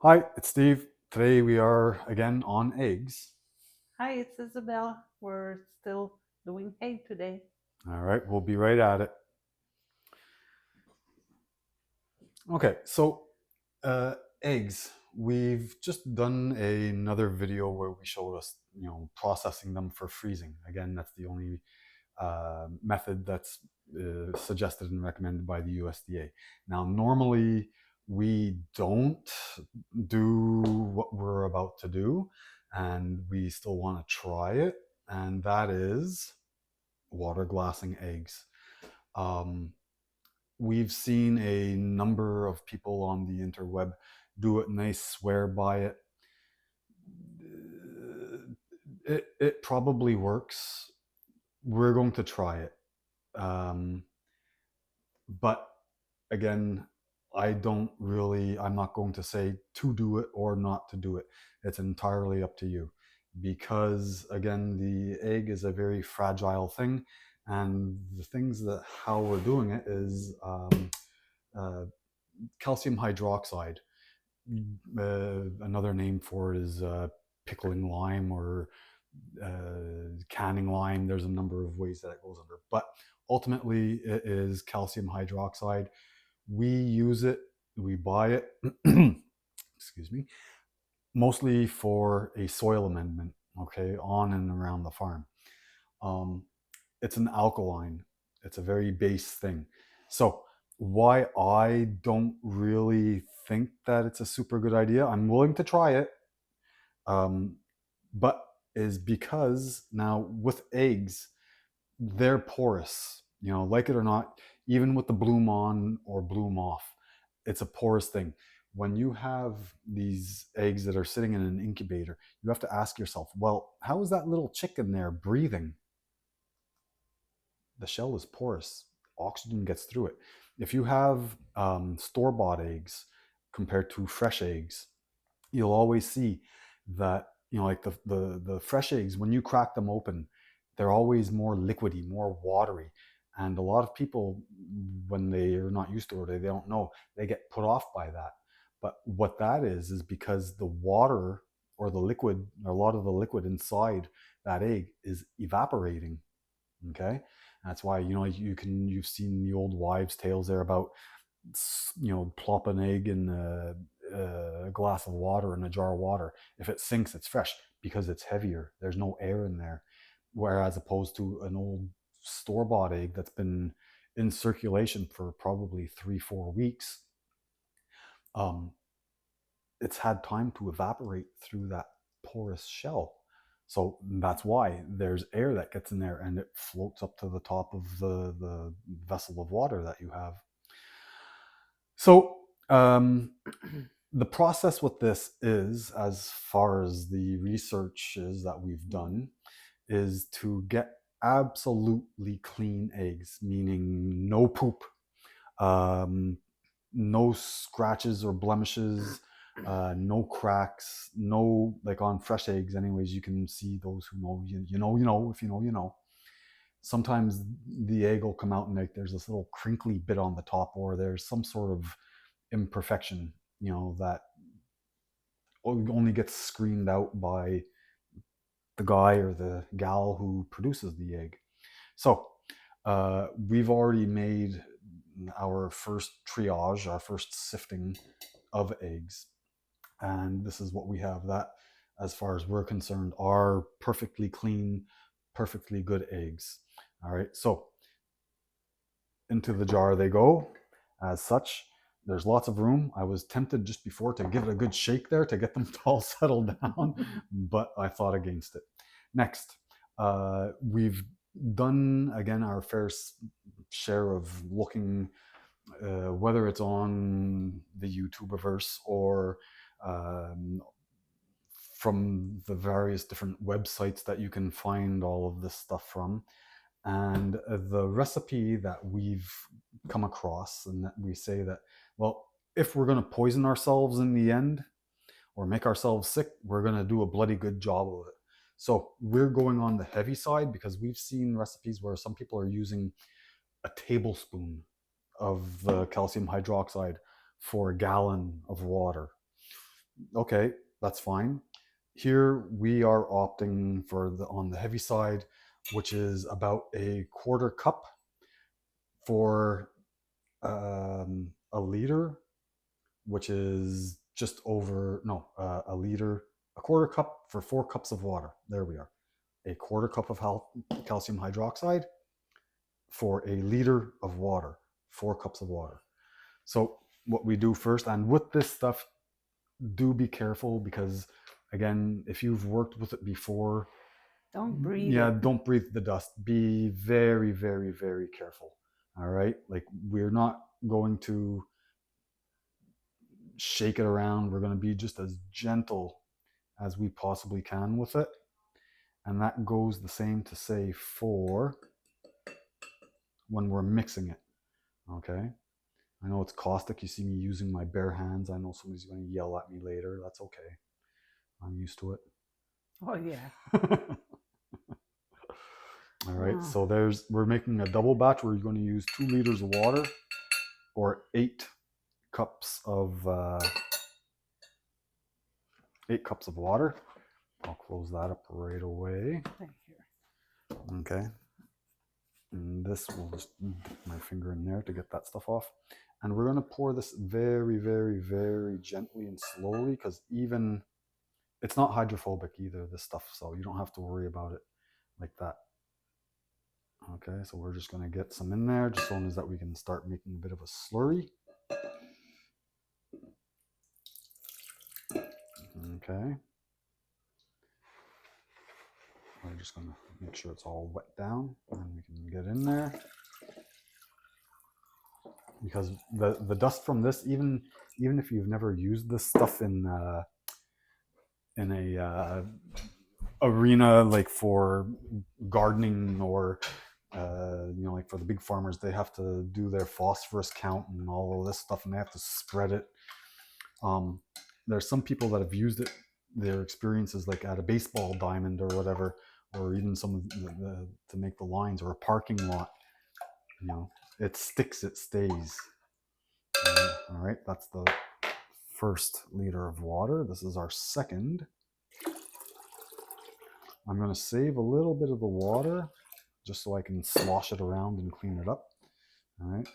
Hi, it's Steve. Today we are again on eggs. Hi, it's Isabel. We're still doing hay today. All right, we'll be right at it. Okay, so uh, eggs. We've just done another video where we showed us, processing them for freezing. Again, that's the only method that's suggested and recommended by the USDA. Now, normally we don't do what we're about to do, and we still want to try it, and that is water glassing eggs. Um, we've seen a number of people on the interweb do it and they swear by it. It probably works. We're going to try it. Um, but again, I'm not going to say to do it or not to do it. It's entirely up to you. Because again, the egg is a very fragile thing. And the things that how we're doing it is uh, calcium hydroxide. Another name for it is pickling lime or canning lime. There's a number of ways that it goes under. But ultimately, it is calcium hydroxide. We use it, we buy it, excuse me, mostly for a soil amendment, okay, on and around the farm. Um, it's an alkaline, it's a very base thing. So, why I don't really think that it's a super good idea, I'm willing to try it, um, but is because now with eggs, they're porous, like it or not, even with the bloom on or bloom off, it's a porous thing. When you have these eggs that are sitting in an incubator, you have to ask yourself, well, how is that little chicken there breathing? The shell is porous, oxygen gets through it. If you have store-bought eggs compared to fresh eggs, you'll always see that, like the fresh eggs, when you crack them open, they're always more liquidy, more watery. And a lot of people, when they are not used to it or they don't know, they get put off by that. But what that is because the water or the liquid, or a lot of the liquid inside that egg is evaporating. Okay, that's why, you've seen the old wives' tales there about, plop an egg in a glass of water, in a jar of water. If it sinks, it's fresh because it's heavier. There's no air in there. Whereas opposed to an old store bought egg that's been in circulation for probably 3, 4 weeks, um, it's had time to evaporate through that porous shell. So that's why there's air that gets in there and it floats up to the top of the vessel of water that you have. So the process with this is, as far as the research is that we've done, is to get absolutely clean eggs, meaning no poop, um, no scratches or blemishes, no cracks, no, like on fresh eggs. Anyways, you can see those who know, if you know, you know. Sometimes the egg will come out and like there's this little crinkly bit on the top, or there's some sort of imperfection, that only gets screened out by the guy or the gal who produces the egg. So we've already made our first triage, our first sifting of eggs. And this is what we have. That, as far as we're concerned, are perfectly clean, perfectly good eggs. All right. So into the jar they go. As such, there's lots of room. I was tempted just before to give it a good shake there to get them to all settle down, but I thought against it. Next, we've done again our fair share of looking, whether it's on the YouTubeverse or um, from the various different websites that you can find all of this stuff from. And the recipe that we've come across, and that we say that, well, if we're going to poison ourselves in the end or make ourselves sick, we're going to do a bloody good job of it. So we're going on the heavy side because we've seen recipes where some people are using a tablespoon of the calcium hydroxide for a gallon of water. Okay, that's fine. Here we are opting for the on the heavy side, which is about a quarter cup for a liter, which is just over no a liter, a quarter cup for 4 cups of water. There we are. A quarter cup of calcium hydroxide for a liter of water, 4 cups of water. So what we do first, and with this stuff, do be careful because again, if you've worked with it before, Don't breathe yeah, it. don't breathe the dust. Be very, very, very careful. All right, like we're not going to shake it around. We're going to be just as gentle as we possibly can with it. And that goes the same to say for when we're mixing it. Okay. I know it's caustic. You see me using my bare hands. I know somebody's going to yell at me later. That's okay. I'm used to it. Oh yeah. All right. So we're making a double batch where you're going to use 2 liters of water or 8 cups of 8 cups of water. I'll close that up right away. Right here. Okay. And this will just dip my finger in there to get that stuff off. And we're going to pour this very, very, very gently and slowly because even it's not hydrophobic either, this stuff. So you don't have to worry about it like that. Okay, so we're just going to get some in there just so as that we can start making a bit of a slurry. Okay. We're just going to make sure it's all wet down and we can get in there. Because the dust from this, even if you've never used this stuff in a arena like for gardening or like for the big farmers, they have to do their phosphorus count and all of this stuff, and they have to spread it. There's some people that have used it, their experiences like at a baseball diamond or whatever, or even some of to make the lines or a parking lot. It sticks, it stays. All right, that's the first liter of water. This is our second. I'm going to save a little bit of the water just so I can slosh it around and clean it up. All right.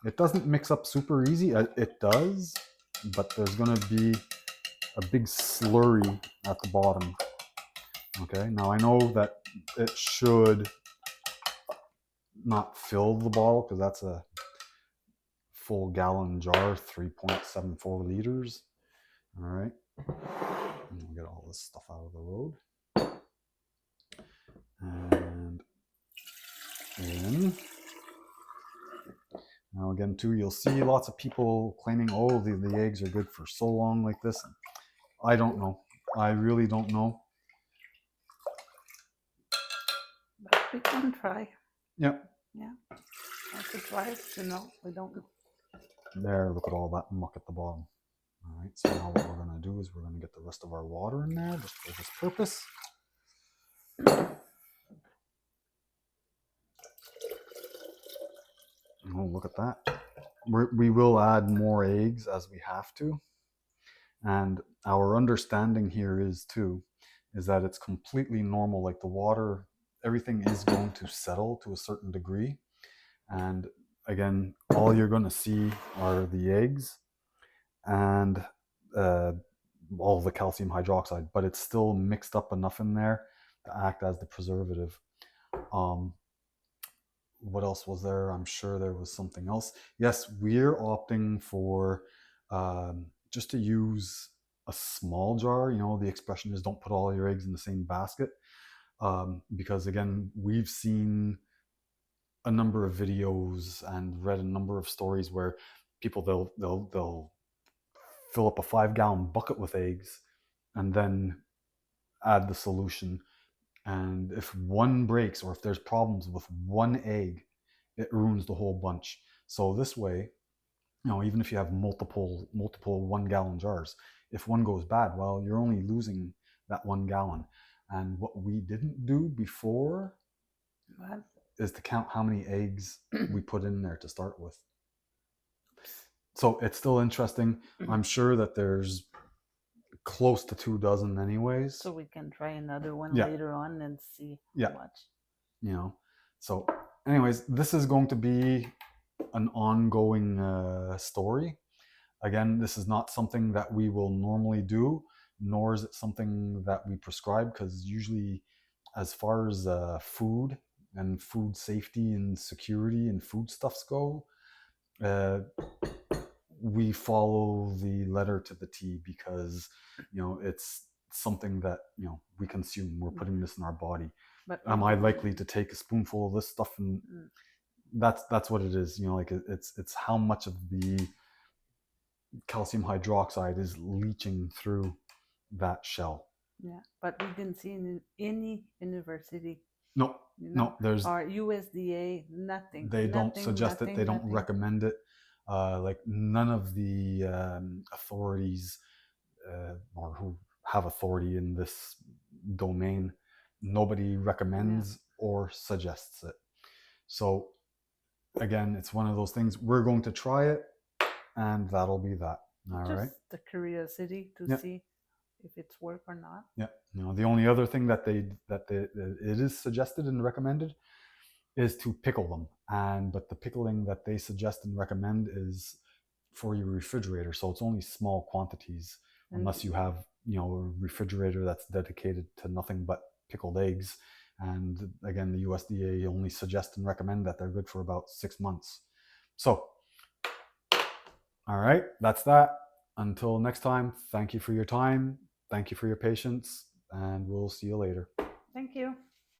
It doesn't mix up super easy. It does, but there's going to be a big slurry at the bottom. Okay. Now I know that it should not fill the bottle because that's a full gallon jar, 3.74 liters. All right. And we'll get all this stuff out of the road. And in. Now again too, you'll see lots of people claiming, oh, the eggs are good for so long like this. I don't know. I really don't know. But we can try. Yep. Yeah. Once or twice, we don't know. There, look at all that muck at the bottom. All right, so now what we're going to do is we're going to get the rest of our water in there just for this purpose. Oh, look at that. We will add more eggs as we have to. And our understanding here is that it's completely normal. Like the water, everything is going to settle to a certain degree. And again, all you're going to see are the eggs and all the calcium hydroxide, but it's still mixed up enough in there to act as the preservative. What else was there? I'm sure there was something else. Yes, we're opting for just to use a small jar. The expression is don't put all your eggs in the same basket. Because again, we've seen a number of videos and read a number of stories where people they'll fill up a 5-gallon bucket with eggs and then add the solution. And if one breaks or if there's problems with one egg, it ruins the whole bunch. So this way, even if you have multiple 1-gallon jars, if one goes bad, well, you're only losing that 1 gallon. And what we didn't do before is to count how many eggs we put in there to start with. So it's still interesting. I'm sure that there's close to 2 dozen anyways. So we can try another one Yeah. later on and see Yeah. how much. You know, so anyways, this is going to be an ongoing story. Again, this is not something that we will normally do, nor is it something that we prescribe, because usually, as far as food and food safety and security and foodstuffs go, we follow the letter to the T, because it's something that we consume. We're putting this in our body. But Am I likely to take a spoonful of this stuff? And that's what it is. Like it's how much of the calcium hydroxide is leaching through that shell. Yeah, but we didn't see in any university. No, no, there's or USDA, nothing. They don't nothing, suggest nothing, it. They don't nothing. recommend it. Like none of the authorities or who have authority in this domain, nobody recommends or suggests it. So again, it's one of those things. We're going to try it, and that'll be that. All Just right. the curiosity to see if it's work or not. Yeah. The only other thing that it is suggested and recommended is to pickle them, but the pickling that they suggest and recommend is for your refrigerator, so it's only small quantities, unless you have a refrigerator that's dedicated to nothing but pickled eggs. And again, the USDA only suggest and recommend that they're good for about 6 months. So all right, that's that. Until next time, thank you for your time, thank you for your patience, and we'll see you later. Thank you.